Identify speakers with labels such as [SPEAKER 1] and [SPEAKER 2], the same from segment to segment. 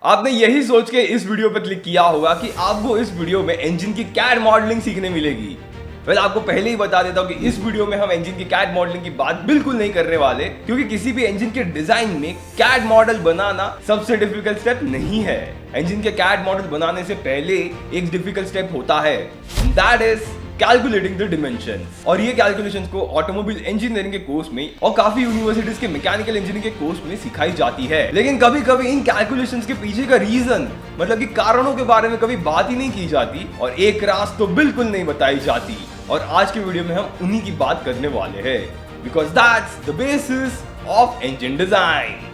[SPEAKER 1] आपने यही सोच के इस वीडियो पर क्लिक किया होगा कि आपको इस वीडियो में इंजन की कैड मॉडलिंग सीखने मिलेगी। आपको पहले ही बता देता हूं कि इस वीडियो में हम इंजन की कैड मॉडलिंग की बात बिल्कुल नहीं करने वाले, क्योंकि किसी भी इंजन के डिजाइन में कैड मॉडल बनाना सबसे डिफिकल्ट स्टेप नहीं है। इंजन के कैड मॉडल बनाने से पहले एक डिफिकल्ट स्टेप होता है, that is calculating the dimensions. और ये कैलकुलेशंस को ऑटोमोबाइल इंजीनियरिंग के कोर्स में और काफी यूनिवर्सिटीज के मैकेनिकल इंजीनियरिंग के कोर्स में सिखाई जाती है। लेकिन कभी कभी इन कैलकुलेशंस के पीछे का रीजन, मतलब कि कारणों के बारे में कभी बात ही नहीं की जाती और एक रास तो बिल्कुल नहीं बताई जाती। और आज के वीडियो में हम उन्हीं की बात करने वाले हैं, because that's the basis of engine design.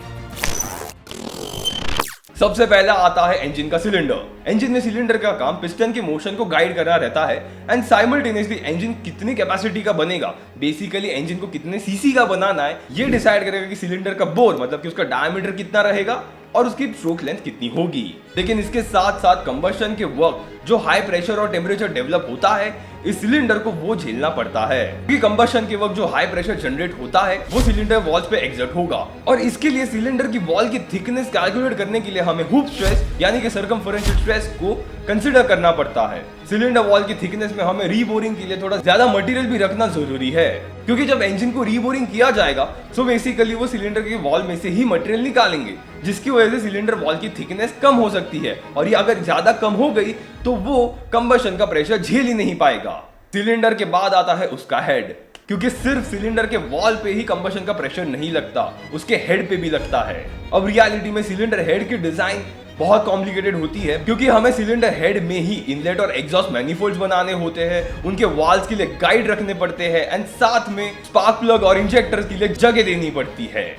[SPEAKER 1] सबसे पहला आता है इंजन का सिलेंडर। इंजन में सिलेंडर का काम पिस्टन के मोशन को गाइड करना रहता है एंड साइमल्टेनियसली इंजन कितनी कैपेसिटी का बनेगा, बेसिकली इंजन को कितने सीसी का बनाना है, ये डिसाइड करेगा कि सिलेंडर का बोर, मतलब कि उसका डायमीटर कितना रहेगा और उसकी स्ट्रोक लेंथ कितनी होगी। लेकिन इसके साथ साथ कंबशन के वक्त जो हाई प्रेशर और टेम्परेचर डेवलप होता है, इस सिलेंडर को वो झेलना पड़ता है, क्योंकि कंबशन के वक्त जो हाई प्रेशर जनरेट होता है वो सिलेंडर वॉल्स पे एग्जर्ट होगा। और इसके लिए सिलेंडर की वॉल की थिकनेस कैलकुलेट करने के लिए हमें हुप स्ट्रेस यानी कि सर्कमफेरेंशियल स्ट्रेस को कंसीडर करना पड़ता है। सिलेंडर वॉल की थिकनेस में हमें रीबोरिंग के लिए थोड़ा ज्यादा मटेरियल भी रखना जरूरी है, क्योंकि जब इंजन को रीबोरिंग किया जाएगा तो बेसिकली वो सिलेंडर के वॉल में से ही मटेरियल निकालेंगे, जिसकी वजह से सिलेंडर वॉल की थिकनेस कम हो सकती है। और ये अगर ज्यादा कम हो गई तो वो कंबशन का प्रेशर झेल ही नहीं पाएगा। सिलेंडर के बाद आता है उसका हेड, क्योंकि सिर्फ सिलेंडर के वॉल पे ही कंबशन का प्रेशर नहीं लगता, उसके हेड पे भी लगता है। अब रियलिटी में सिलेंडर हेड की डिजाइन बहुत कॉम्प्लिकेटेड होती है, क्योंकि हमें सिलेंडर हेड में ही इनलेट और एग्जॉस्ट मैनिफोल्ड्स बनाने होते हैं, उनके वॉल्स के लिए गाइड रखने पड़ते हैं एंड साथ में स्पार्क प्लग और इंजेक्टर्स के लिए जगह देनी पड़ती है।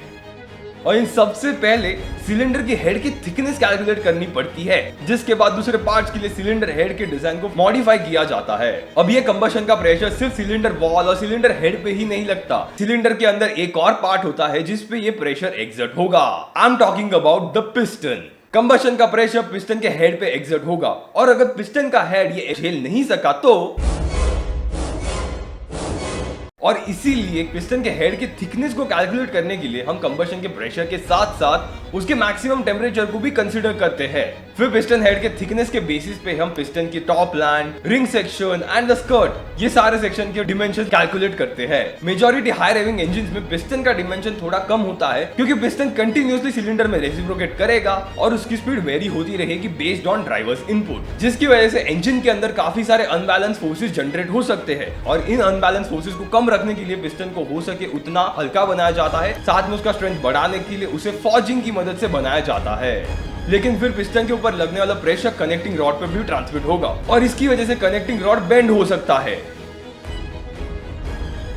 [SPEAKER 1] और इन सबसे पहले सिलेंडर की हेड की थिकनेस कैलकुलेट करनी पड़ती है, जिसके बाद दूसरे पार्ट्स के लिए सिलेंडर हेड के डिजाइन को मॉडिफाई किया जाता है। अब ये कंबशन का प्रेशर सिर्फ सिलेंडर वॉल और सिलेंडर हेड पे ही नहीं लगता, सिलेंडर के अंदर एक और पार्ट होता है जिसपे ये प्रेशर एग्जर्ट होगा। I am talking about the piston. Combustion का प्रेशर पिस्टन के हेड पे एग्जर्ट होगा, और अगर पिस्टन का हेड ये झेल नहीं सका तो, और इसीलिए पिस्टन के हेड की थिकनेस को कैलकुलेट करने के लिए हम कंबशन के प्रेशर के साथ साथ उसके मैक्सिमम टेम्परेचर को भी कंसीडर करते हैं। फिर पिस्टन हेड के थिकनेस के बेसिस पे हम पिस्टन की top land, ring section and the skirt, ये सारे सेक्शन के डिमेंशन कैलकुलेट करते हैं। मेजॉरिटी हाई रेविंग इंजन में पिस्टन का डिमेंशन थोड़ा कम होता है, क्योंकि पिस्टन कंटिन्यूअसली सिलेंडर में रेसिप्रोकेट करेगा और उसकी स्पीड वेरी होती रहेगी बेस्ड ऑन ड्राइवर्स इनपुट, जिसकी वजह से इंजन के अंदर काफी सारे अनबैलेंस फोर्सेस जनरेट हो सकते हैं। और इन अनबैलेंस फोर्सेस को कम रखने के लिए पिस्टन को हो सके उतना हल्का बनाया जाता है, साथ में उसका स्ट्रेंथ बढ़ाने के लिए उसे फॉर्जिंग की मदद से बनाया जाता है। लेकिन फिर पिस्टन के ऊपर लगने वाला प्रेशर कनेक्टिंग रॉड पर भी ट्रांसमिट होगा और इसकी वजह से कनेक्टिंग रॉड बेंड हो सकता है।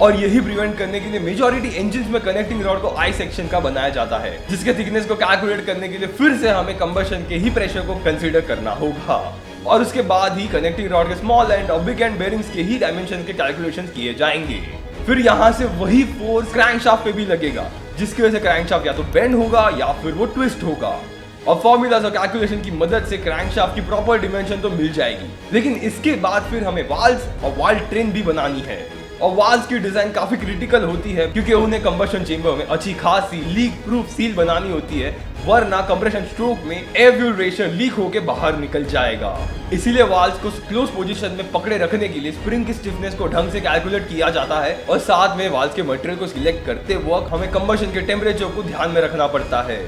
[SPEAKER 1] और यही प्रिवेंट करने के लिए मेजॉरिटी इंजन्स में कनेक्टिंग रॉड को आई सेक्शन का बनाया जाता है, जिसके थिकनेस को कैलकुलेट करने के लिए फिर से हमें कंबशन के ही प्रेशर को कंसीडर करना होगा। और उसके बाद ही कनेक्टिंग रॉड के स्मॉल एंड और बिग एंड बेरिंग्स के ही डायमेंशन के कैलकुलेशन किए जाएंगे। फिर यहाँ से वही फोर्स क्रैंकशाफ्ट पे भी लगेगा, जिसकी वजह से क्रैंकशाफ्ट या तो बेंड होगा या फिर वो ट्विस्ट होगा। और फॉर्मूलाज और कैलकुलेशन की मदद से क्रैंकशाफ्ट की प्रॉपर डिमेंशन तो मिल जाएगी। लेकिन इसके बाद फिर हमें वाल्व्स और वाल्व ट्रेन भी बनानी है, और वाल्व्स की डिजाइन काफी क्रिटिकल होती है, क्योंकि उन्हें कंबशन चेंबर में अच्छी खासी लीक प्रूफ सील बनानी होती है, वरना कंप्रेशन स्ट्रोक में एयर फ्यूल रेशियो लीक होकर बाहर निकल जाएगा। इसीलिए वाल्व्स को क्लोज पोजीशन में पकड़े रखने के लिए स्प्रिंग की स्टिफनेस को ढंग से कैलकुलेट किया जाता है, और साथ में वाल्व्स के मटेरियल को सिलेक्ट करते वक्त हमें कंबशन के टेम्परेचर को ध्यान में रखना पड़ता है।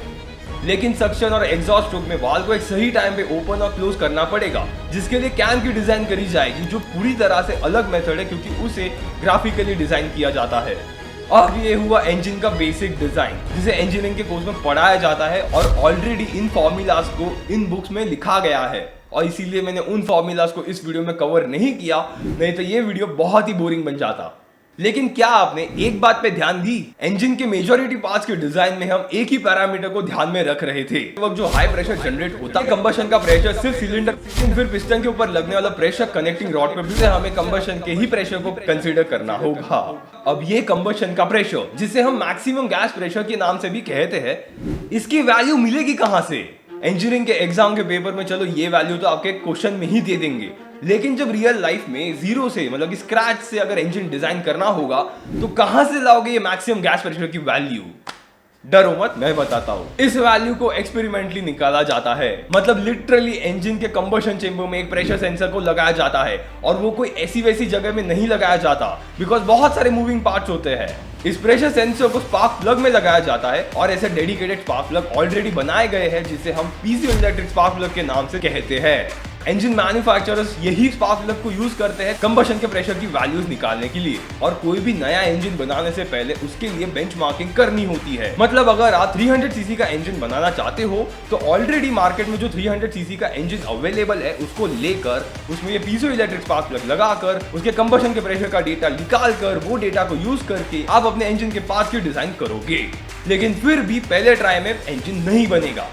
[SPEAKER 1] लेकिन सक्शन और एग्जॉस्ट स्ट्रोक में वाल्व को एक सही टाइम पे ओपन और क्लोज करना पड़ेगा, जिसके लिए कैम की डिजाइन करी जाएगी, जो पूरी तरह से अलग मेथड है, क्योंकि उसे ग्राफिकली डिजाइन किया जाता है। अब ये हुआ इंजन का बेसिक डिजाइन, जिसे इंजीनियरिंग के कोर्स में पढ़ाया जाता है और ऑलरेडी इन फॉर्मूलाज को इन बुक्स में लिखा गया है, और इसीलिए मैंने उन फॉर्मूलाज को इस वीडियो में कवर नहीं किया, नहीं तो ये वीडियो बहुत ही बोरिंग बन जाता। लेकिन क्या आपने एक बात पे ध्यान दी, इंजन के मेजॉरिटी पार्ट्स के डिजाइन में हम एक ही पैरामीटर को ध्यान में रख रहे थे, वक्त जो हाई प्रेशर जनरेट होता है, कंबशन का प्रेशर सिर्फ सिलेंडर, फिर पिस्टन के ऊपर लगने वाला प्रेशर कनेक्टिंग रॉड पर भी हमें कंबशन के ही प्रेशर को कंसीडर करना होगा। अब ये कंबशन का प्रेशर, जिसे हम मैक्सिमम गैस प्रेशर के नाम से भी कहते हैं, इसकी वैल्यू मिलेगी कहां से? इंजीनियरिंग के एग्जाम के पेपर में चलो ये वैल्यू तो आपके क्वेश्चन में ही दे देंगे, लेकिन जब रियल लाइफ में जीरो से, मतलब कि स्क्रैच से अगर इंजन डिजाइन करना होगा तो कहां से लाओगे ये मैक्सिमम गैस प्रेशर की वैल्यू? डरो मत, मैं बताता हूँ। इस वैल्यू को एक्सपेरिमेंटली निकाला जाता है, मतलब लिटरली इंजन के कंबशन चेंबर में एक प्रेशर सेंसर को लगाया जाता है, और वो कोई ऐसी वैसी जगह में नहीं लगाया जाता, बिकॉज बहुत सारे मूविंग पार्ट्स होते हैं। इस प्रेशर सेंसर को स्पार्क प्लग में लगाया जाता है, और ऐसे डेडिकेटेड स्पार्क प्लग ऑलरेडी बनाए गए हैं, जिसे हम पीजो इलेक्ट्रिक स्पार्क प्लग के नाम से कहते हैं। इंजन मैन्युफैक्चरर्स यही स्पार्क प्लग को यूज करते हैं कंबशन के प्रेशर की वैल्यूज निकालने के लिए, और कोई भी नया इंजन बनाने से पहले उसके लिए बेंचमार्किंग करनी होती है। मतलब अगर आप 300 सीसी का इंजन बनाना चाहते हो, तो ऑलरेडी मार्केट में जो 300 सीसी का इंजन अवेलेबल है उसको लेकर उसमें ये पीजो इलेक्ट्रिक स्पार्क प्लग लगाकर उसके कंबशन के प्रेशर का डेटा निकाल कर वो डेटा को यूज करके आप अपने इंजन के पार्ट्स की डिजाइन करोगे। लेकिन फिर भी पहले ट्राई में इंजन नहीं बनेगा।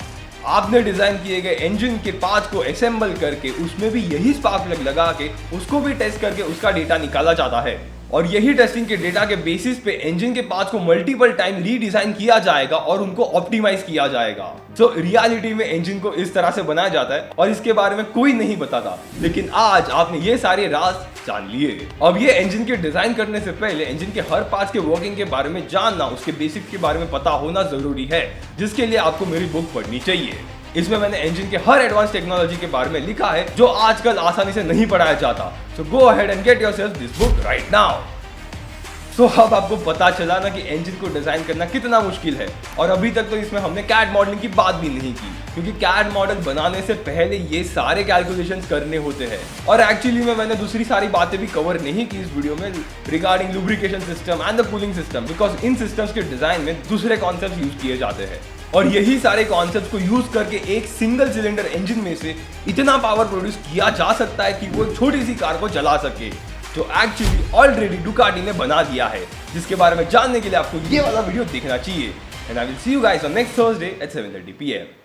[SPEAKER 1] आपने डिजाइन किए गए इंजन के पार्ट्स को असेंबल करके उसमें भी यही स्पार्क प्लग लगा के उसको भी टेस्ट करके उसका डेटा निकाला जाता है, और यही टेस्टिंग के डेटा के बेसिस पे इंजन के पार्ट्स को मल्टीपल टाइम रीडिजाइन किया जाएगा और उनको ऑप्टिमाइज किया जाएगा। तो रियलिटी में इंजन को इस तरह से बनाया जाता है, और इसके बारे में कोई नहीं बताता, लेकिन आज आपने ये सारे राज जान लिए। अब ये इंजन के डिजाइन करने से पहले इंजन के हर पार्ट्स के वर्किंग के बारे में जानना, उसके बेसिक्स के बारे में पता होना जरूरी है, जिसके लिए आपको मेरी बुक पढ़नी चाहिए। इसमें मैंने इंजन के हर एडवांस टेक्नोलॉजी के बारे में लिखा है जो आजकल आसानी से नहीं पढ़ाया जाता। So go ahead and get yourself this book right now. तो अब आपको पता चला ना कि इंजन को डिजाइन करना कितना मुश्किल है, और अभी तक तो इसमें हमने कैड मॉडलिंग की बात भी नहीं की, क्योंकि कैड मॉडल बनाने से पहले ये सारे कैलकुलेशंस करने होते हैं। और एक्चुअली में मैंने दूसरी सारी बातें भी कवर नहीं की इस वीडियो में regarding lubrication system and the cooling system, because in systems के डिजाइन में दूसरे कॉन्सेप्ट यूज किए जाते हैं, और यही सारे कॉन्सेप्ट्स को यूज करके एक सिंगल सिलेंडर इंजन में से इतना पावर प्रोड्यूस किया जा सकता है कि वो एक छोटी सी कार को चला सके, जो एक्चुअली ऑलरेडी डुकाटी ने बना दिया है, जिसके बारे में जानने के लिए आपको ये वाला वीडियो देखना चाहिए। And I will see you guys on next Thursday at 7:30 PM